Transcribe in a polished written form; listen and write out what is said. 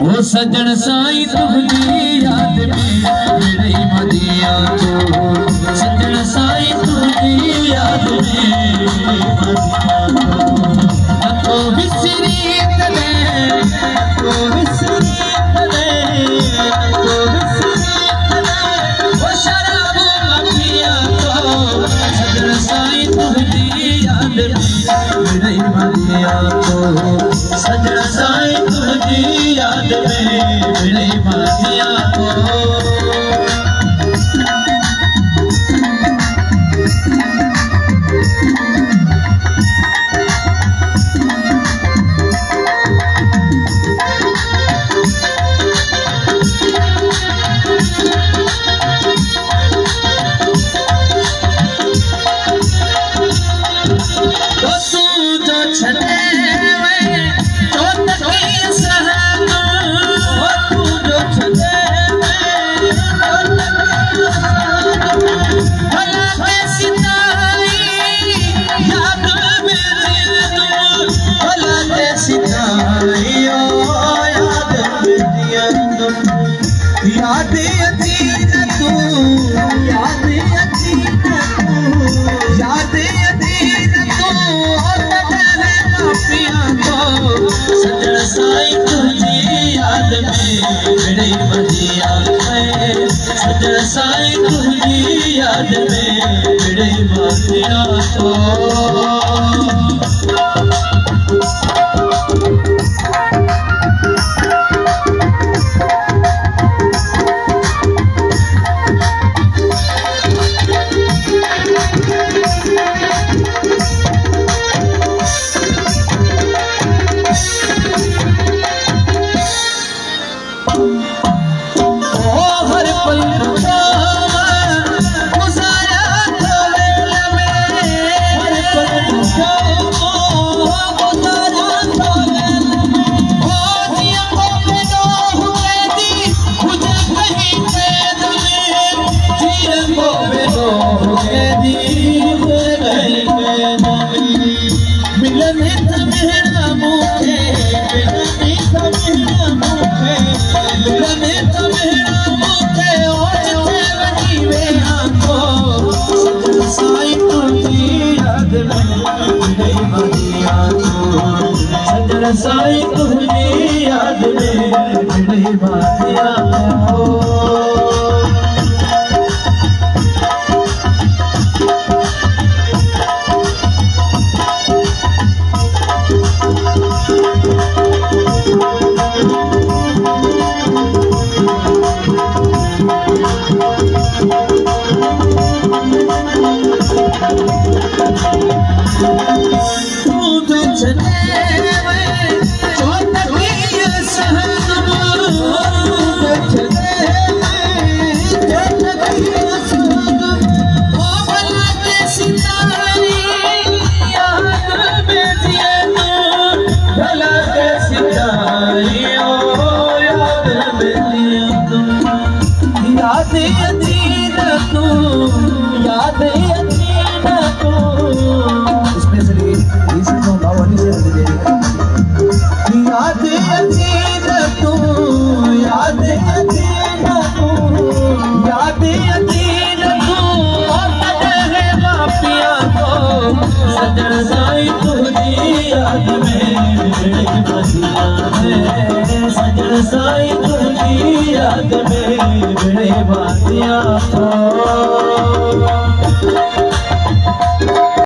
ओ सजन साईं तुझी याद में मिले मदिया को, सजन साईं तुझी याद में मिले मदिया को। नको विसरी तले, नको विसरी तले, नको विसरी तले, ओ शराब मखिया को, सजन साईं तुझी याद में मिले मदिया को, सजन साईं तुझी याद में मिले मदिया को। याद अची न तू, याद अची न तू, याद अची न तू, तड़े मापिया को, सजन साईं तुझी याद में मिले मदिया में, सजन साईं तुझी याद में मिले मदिया को। सजन साईं तुझी याद में मिले मदिया को। याद अची न तू, याद अची न तू, स्पेशली इस गावानी से याद अची न तू, याद अची न तू, याद अची न तू, तड़े मापिया को, सजन साईं तुझी याद में मिले मदिया में, सजन साईं तुझी याद में मिले मदिया को।